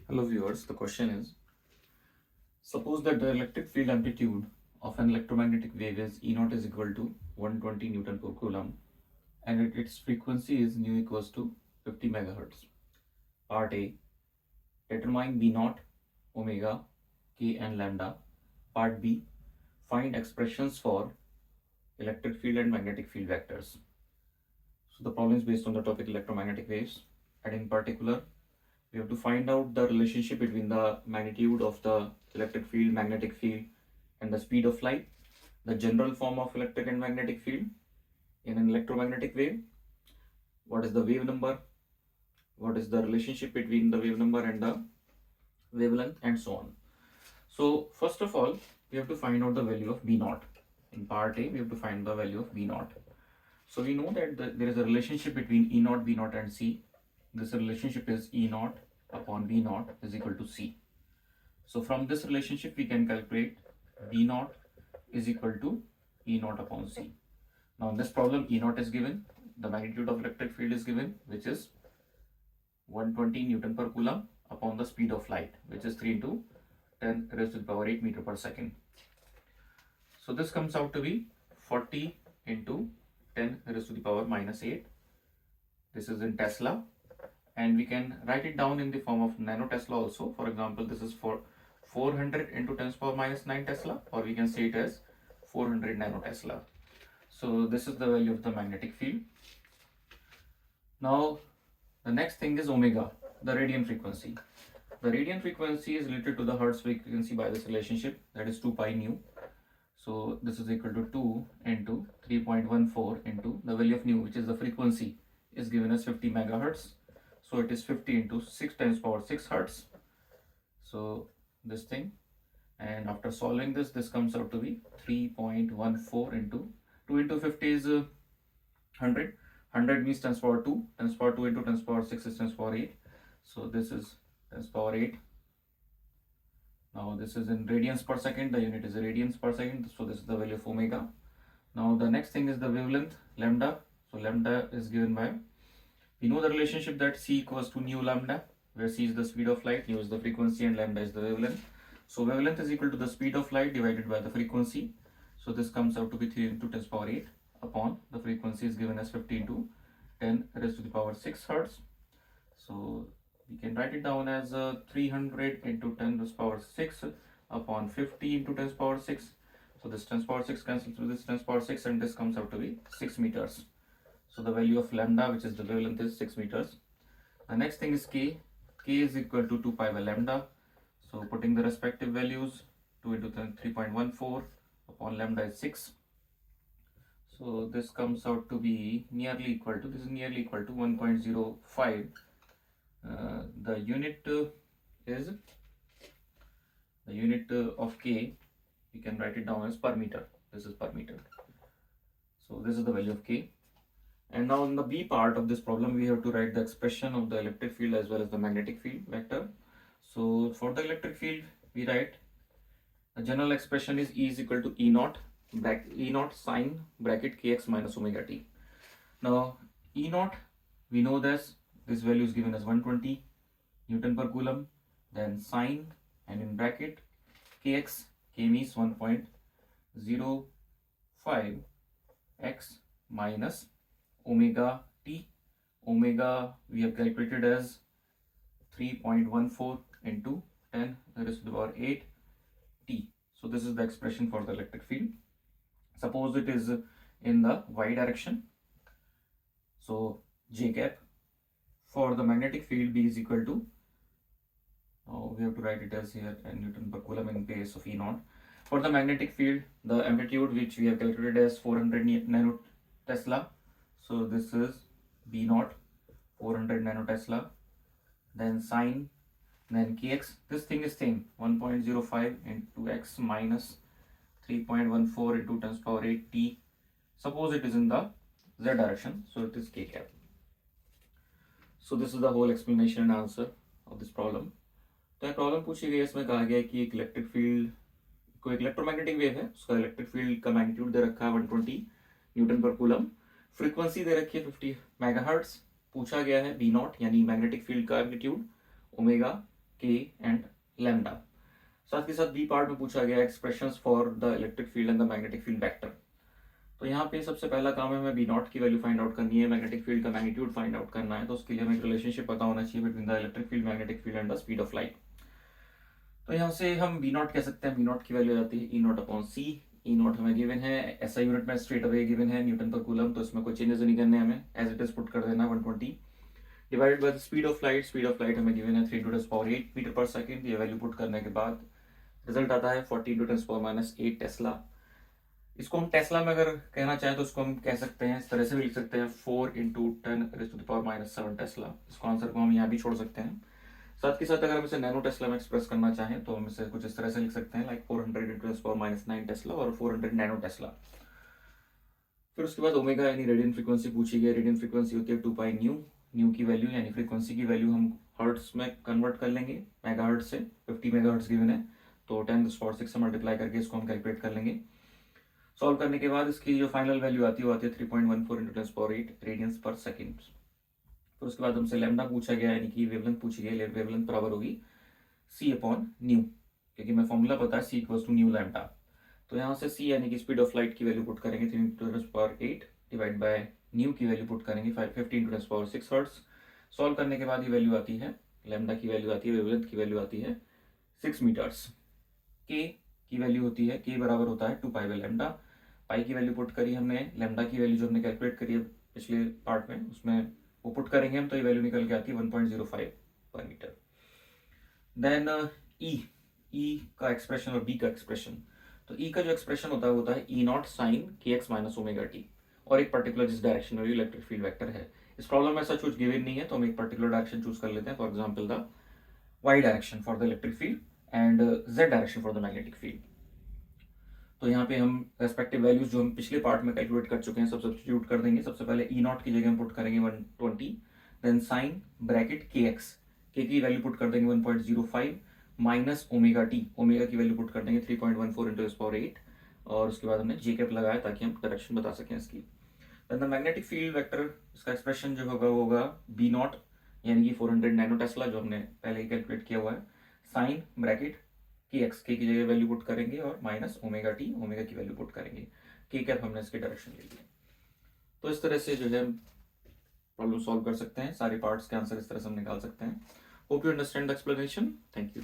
Hello viewers, the question is, suppose that the electric field amplitude of an electromagnetic wave is E naught is equal to 120 Newton per Coulomb and its frequency is nu equals to 50 megahertz. Part A, determine B naught, omega, K and lambda. Part B, find expressions for electric field and magnetic field vectors. So the problem is based on the topic electromagnetic waves, and in particular we have to find out the relationship between the magnitude of the electric field, magnetic field, and the speed of light, the general form of electric and magnetic field in an electromagnetic wave, what is the wave number, what is the relationship between the wave number and the wavelength, and so on. So first of all, we have to find out the value of B naught. In part A, we have to find the value of B naught. So we know that there is a relationship between E naught, B naught, and C. This relationship is E naught upon B naught is equal to C. So from this relationship, we can calculate B naught is equal to E naught upon C. Now in this problem, E naught is given, the magnitude of electric field is given, which is 120 Newton per Coulomb upon the speed of light, which is 3 into 10 raised to the power 8 meter per second. So this comes out to be 40 into 10 raised to the power minus 8. This is in Tesla, and we can write it down in the form of nano Tesla also. For example, this is for 400 into 10 to the power minus 9 Tesla, or we can say it as 400 nano Tesla. So this is the value of the magnetic field. Now the next thing is omega, the radiant frequency. The radiant frequency is related to the Hertz frequency by this relationship, that is 2 pi nu. So this is equal to 2 into 3.14 into the value of nu, which is the frequency, is given as 50 megahertz. So it is 50 into 6 times power 6 hertz. So this thing, and after solving this, this comes out to be 3.14 into 2 into 50 is 100. 100 means 10 to the power 2. 10 to the power 2 into 10 to the power 6 is 10 to the power 8. So this is 10 to the power 8. Now this is in radians per second. The unit is radians per second. So this is the value of omega. Now the next thing is the wavelength, lambda. So lambda is given by, we know the relationship that C equals to nu lambda, where C is the speed of light, nu is the frequency, and lambda is the wavelength. So wavelength is equal to the speed of light divided by the frequency. So this comes out to be 3 into 10 to the power 8 upon the frequency is given as 50 into 10 raised to the power 6 hertz. So we can write it down as 300 into 10 to the power 6 upon 50 into 10 to the power 6. So this 10 to the power 6 cancels with this 10 to the power 6, and this comes out to be 6 meters. So the value of lambda, which is the wavelength, is 6 meters. The next thing is K. K is equal to 2 pi by lambda. So putting the respective values, 2 into 3.14 upon lambda is 6. So this comes out to be nearly equal to, this is nearly equal to 1.05. The unit is, the unit of K, we can write it down as per meter. This is per meter. So this is the value of K. And now in the B part of this problem, we have to write the expression of the electric field as well as the magnetic field vector. So for the electric field, we write the general expression is E is equal to E naught, E naught sine bracket kx minus omega t. Now E naught, we know this value is given as 120 Newton per Coulomb, then sine, and in bracket kx, k means 1.05 x minus omega t. Omega we have calculated as 3.14 into 10 raised to the power 8 t. So this is the expression for the electric field. Suppose it is in the y direction, so j cap. For the magnetic field, B is equal to, we have to write it as here 10 Newton per Coulomb in place of E naught. For the magnetic field, the amplitude, which we have calculated as 400 nano Tesla. So this is B naught, 400 nano Tesla, then sine, then kx. This thing is same, 1.05 into x minus 3.14 into 10 to the power 8 t. Suppose it is in the z direction, so it is k cap. So this is the whole explanation and answer of this problem. तो problem पूछी गई है, इसमें कहा गया है कि एक इलेक्ट्रिक फील्ड, कोई इलेक्ट्रोमैग्नेटिक वेव है, उसका इलेक्ट्रिक फील्ड का मैग्नीट्यूड दे रखा है 120 न्यूटन पर कूलम, फ्रीक्वेंसी दे रखी है 50 मेगाहर्ट्ज, पूछा गया है बी नॉट यानी मैग्नेटिक फील्ड का एम्पलीट्यूड, ओमेगा, के एंड लैम्डा। साथ के साथ बी पार्ट में पूछा गया expressions for the electric field and the magnetic field vector. तो यहाँ पे सबसे पहला काम है हमें बी नॉट की वैल्यू फाइंड आउट करनी है, मैग्नेटिक फील्ड का मैग्नीट्यूड फाइंड आउट करना है। तो उसके लिए हमें एक रिलेशनशिप पता होना चाहिए between the electric field, magnetic field and the speed of light. तो यहाँ से हम बी नॉट कह सकते हैं, बी नॉट की वैल्यू आती है E naught upon C. E naught हमें गिवन है, ऐसा यूनिट में स्ट्रेट अवे गिवन है न्यूटन पर कूलम, तो इसमें कोई चेंजेस नहीं करने, हमें एज इट इज पुट कर देना 120 divided by the speed of light. Speed of light हमें गिवन है 3 × 10⁸ मीटर पर सेकंड। ये वैल्यू पुट करने के बाद रिजल्ट आता है 40 × 10⁻⁸ टेस्ला। इसको हम टेस्ला में अगर कहना चाहें तो इसको हम कह सकते हैं, इस तरह से भी लिख सकते हैं 4 × 10⁻⁷ टेस्ला। इसको आंसर को हम यहाँ भी छोड़ सकते हैं। साथ के साथ अगर हम इसे नैनो टेस्ला में एक्सप्रेस करना चाहें तो हम इसे कुछ इस तरह से लिख सकते हैं, लाइक 400 × 10⁻⁹ टेस्ला और 400 नैनो टेस्ला। फिर उसके बाद ओमेगा यानी रेडियन फ्रीक्वेंसी पूछी गई। रेडियन फ्रीक्वेंसी होती है 2 पाई न्यू। न्यू की वैल्यू यानी फ्रीक्वेंसी की वैल्यू हम हर्ट्स में कन्वर्ट कर लेंगे, मेगाहर्ट्ज से। 50 मेगाहर्ट्ज गिवन है, तो 10⁶ से मल्टीप्लाई करके इसको हम कैलकुलेट कर लेंगे। सॉल्व करने के बाद इसकी जो फाइनल वैल्यू आती है वो आती है 3.14 × 10⁸ रेडियंस पर सेकेंड। फिर उसके बाद हमसे लैम्डा पूछा गया यानी कि वेवलेंथ पूछी गई। वेवलेंथ बराबर होगी सी अपॉन न्यू, क्योंकि मैं फॉर्मूला पता है सी इक्वल्स टू न्यू लैम्डा। तो यहाँ से सी यानी कि स्पीड ऑफ लाइट की वैल्यू पुट करेंगे 3 × 10⁸ डिवाइड बाय न्यू की वैल्यू पुट करेंगे 15 × 10⁶ हर्ट्ज। सॉल्व करने के बाद ये वैल्यू आती है, लैम्डा की वैल्यू आती है, वेवलेंथ की वैल्यू आती है 6 मीटर्स। के की वैल्यू होती है, के बराबर होता है 2 पाई बाय लैम्डा। पाई की वैल्यू पुट करी हमने, लैम्डा की वैल्यू जो हमने कैलकुलेट करी है पिछले पार्ट में उसमें वो पुट करेंगे हम, तो ये वैल्यू निकल के आती है 1.05 पर मीटर। देन ई का एक्सप्रेशन और बी का एक्सप्रेशन। तो ई का जो एक्सप्रेशन होता है वो होता है ई नॉट साइन के एक्स माइनस ओमेगा टी, और एक पर्टिकुलर जिस डायरेक्शन में इलेक्ट्रिक फील्ड वेक्टर है। इस प्रॉब्लम में ऐसा कुछ गिवन नहीं है, तो हम एक पर्टिकुलर डायरेक्शन चूज कर लेते हैं, for example the Y direction for the electric field and Z direction for the magnetic field. तो यहाँ पे हम रेस्पेक्टिव वैल्यूज जो हम पिछले पार्ट में कैलकुलेट कर चुके हैं सब सब्स्टिट्यूट कर देंगे। सबसे पहले ई नॉट की जगह हम पुट करेंगे 120, देन साइन ब्रैकेट के एक्स, के की वैल्यू पुट कर देंगे 1.05 माइनस ओमेगा टी, ओमेगा की वैल्यू पुट कर देंगे 3.14 × 10⁸, और उसके बाद हमने जे कैप लगाया ताकि हम डायरेक्शन बता सकें इसकी। Then the magnetic field vector, इसका एक्सप्रेशन जो होगा वो होगा बी नॉट यानी कि 400 नैनो टेस्ला जो हमने पहले ही कैलकुलेट किया हुआ है, साइन ब्रैकेट के एक्स, के की जगह वैल्यू पुट करेंगे और माइनस ओमेगा टी, ओमेगा की वैल्यू पुट करेंगे। के कैप हमने इसके डायरेक्शन ले लिया। तो इस तरह से जो है प्रॉब्लम सॉल्व कर सकते हैं, सारे पार्ट्स के आंसर इस तरह से हम निकाल सकते हैं। Hope you understand the explanation. Thank you.